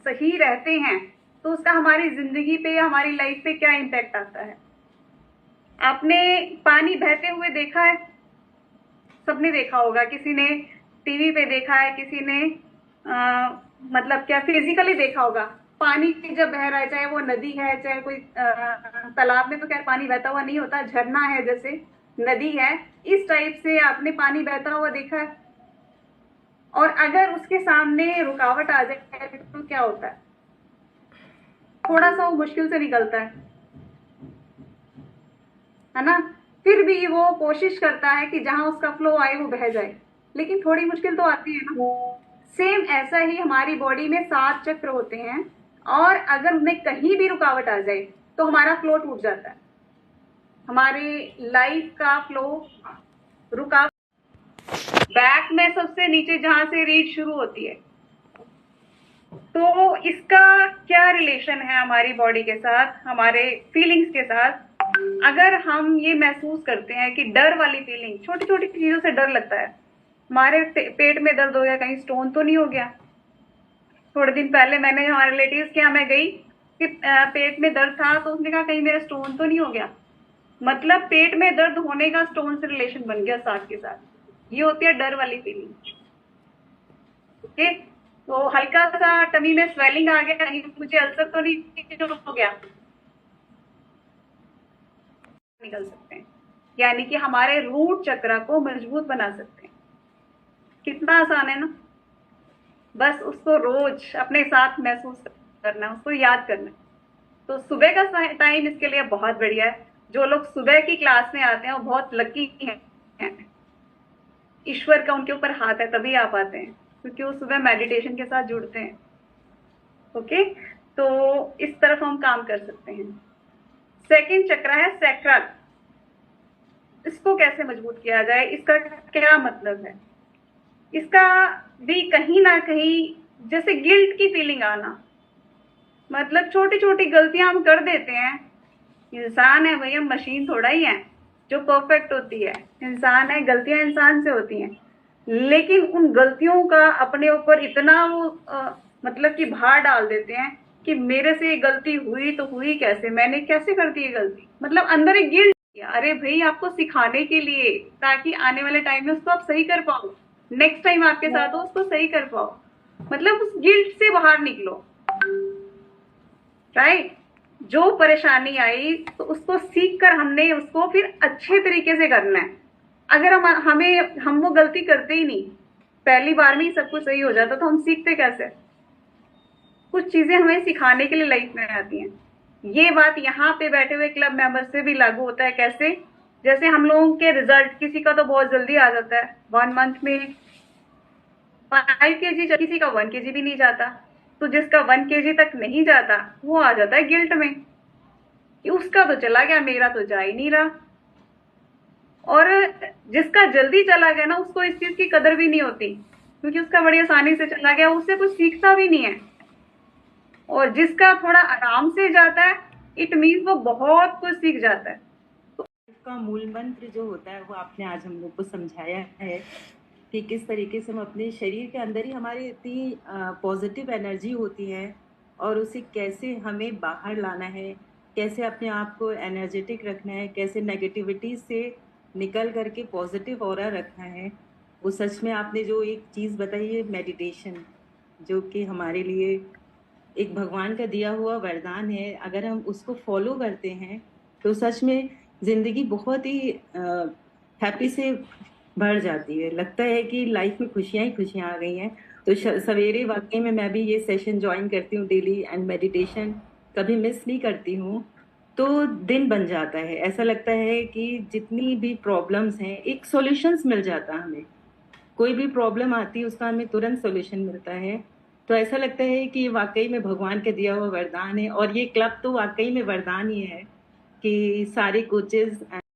सही रहते हैं तो उसका हमारी जिंदगी पे, हमारी लाइफ पे क्या इम्पैक्ट आता है। आपने पानी बहते हुए देखा है? सबने देखा होगा, किसी ने टीवी पे देखा है, किसी ने मतलब क्या फिजिकली देखा होगा। पानी जब बह रहा है, चाहे वो नदी है, चाहे कोई तालाब में तो खैर पानी बहता हुआ नहीं होता, झरना है जैसे, नदी है, इस टाइप से आपने पानी बहता हुआ देखा है। और अगर उसके सामने रुकावट आ जाए तो क्या होता है? थोड़ा सा वो मुश्किल से निकलता है ना। फिर भी वो कोशिश करता है कि जहां उसका फ्लो आए वो बह जाए, लेकिन थोड़ी मुश्किल तो आती है ना। सेम ऐसा ही हमारी बॉडी में 7 चक्र होते हैं, और अगर उनमें कहीं भी रुकावट आ जाए तो हमारा फ्लो टूट जाता है, हमारे लाइफ का फ्लो रुका। बैक में सबसे नीचे जहां से रीड शुरू होती है, तो इसका क्या रिलेशन है हमारी बॉडी के साथ, हमारे फीलिंग्स के साथ। अगर हम ये महसूस करते हैं कि डर वाली फीलिंग, छोटी छोटी चीजों से डर लगता है, हमारे पेट में दर्द हो गया, कहीं स्टोन तो नहीं हो गया। थोड़े दिन पहले मैंने हमारे रिलेटिव्स के यहाँ मैं गई कि पेट में दर्द था, तो उसने कहा कहीं मेरा स्टोन तो नहीं हो गया। मतलब पेट में दर्द होने का स्टोन से रिलेशन बन गया साथ के साथ। ये होती है डर वाली फीलिंग। ओके, तो हल्का सा टमी में स्वेलिंग आ गया, कहीं मुझे अल्सर तो नहीं हो गया, निकल सकते हैं। यानी कि हमारे रूट चक्र को मजबूत बना सकते हैं। कितना आसान है ना। बस उसको रोज अपने साथ महसूस करना, उसको याद करना। तो सुबह का टाइम इसके लिए बहुत बढ़िया है। जो लोग सुबह की क्लास में आते हैं वो बहुत लकी हैं, ईश्वर का उनके ऊपर हाथ है तभी आ पाते हैं, क्योंकि वो सुबह मेडिटेशन के साथ जुड़ते हैं। ओके, तो इस तरफ हम काम कर सकते हैं। सेकंड चक्र है सैक्रल। इसको कैसे मजबूत किया जाए, इसका क्या मतलब है? इसका भी कहीं ना कहीं जैसे गिल्ट की फीलिंग आना, मतलब छोटी छोटी गलतियां हम कर देते हैं। इंसान है भाई, हम मशीन थोड़ा ही है जो परफेक्ट होती है। इंसान है, गलतियां इंसान से होती हैं, लेकिन उन गलतियों का अपने ऊपर इतना वो मतलब कि भार डाल देते हैं कि मेरे से ये गलती हुई तो हुई कैसे, मैंने कैसे कर दी ये गलती। मतलब अंदर एक गिल्ट। अरे भाई, आपको सिखाने के लिए, ताकि आने वाले टाइम में उसको आप सही कर पाओ, नेक्स्ट टाइम आपके साथ हो उसको सही कर पाओ। मतलब उस गिल्ट से बाहर निकलो, राइट। जो परेशानी आई तो उसको सीख कर हमने उसको फिर अच्छे तरीके से करना है। अगर हम वो गलती करते ही नहीं, पहली बार में ही सब कुछ सही हो जाता, तो हम सीखते कैसे? कुछ चीजें हमें सिखाने के लिए लाइफ में आती हैं। ये बात यहाँ पे बैठे हुए क्लब मेंबर से भी लागू होता है। कैसे? जैसे हम लोगों के रिजल्ट, किसी का तो बहुत जल्दी आ जाता है, 1 मंथ में 5 kg, किसी का 1 kg भी नहीं जाता। तो जिसका 1 kg तक नहीं जाता वो आ जाता है गिल्ट में कि उसका तो चला गया, मेरा तो जा ही नहीं रहा। और जिसका जल्दी चला गया ना, उसको इस चीज की कदर भी नहीं होती, क्योंकि उसका बड़ी आसानी से चला गया, उससे कुछ सीखता भी नहीं है। और जिसका थोड़ा आराम से जाता है, इट मीन्स वो बहुत कुछ सीख जाता है। का मूल मंत्र जो होता है वो आपने आज हम लोग को समझाया है कि किस तरीके से हम अपने शरीर के अंदर ही हमारी इतनी पॉजिटिव एनर्जी होती है, और उसे कैसे हमें बाहर लाना है, कैसे अपने आप को एनर्जेटिक रखना है, कैसे नेगेटिविटी से निकल करके पॉजिटिव ऑरा रखना है। वो सच में आपने जो एक चीज़ बताई है, मेडिटेशन, जो कि हमारे लिए एक भगवान का दिया हुआ वरदान है। अगर हम उसको फॉलो करते हैं तो सच में ज़िंदगी बहुत ही हैप्पी से भर जाती है। लगता है कि लाइफ में खुशियाँ ही खुशियाँ आ गई हैं। तो सवेरे वाकई में मैं भी ये सेशन ज्वाइन करती हूँ डेली, एंड मेडिटेशन कभी मिस नहीं करती हूँ। तो दिन बन जाता है, ऐसा लगता है कि जितनी भी प्रॉब्लम्स हैं एक सॉल्यूशंस मिल जाता है हमें। कोई भी प्रॉब्लम आती है उसका हमें तुरंत सॉल्यूशन मिलता है। तो ऐसा लगता है कि ये वाकई में भगवान का दिया हुआ वरदान है, और ये क्लब तो वाकई में वरदान ही है कि सारे कोचेज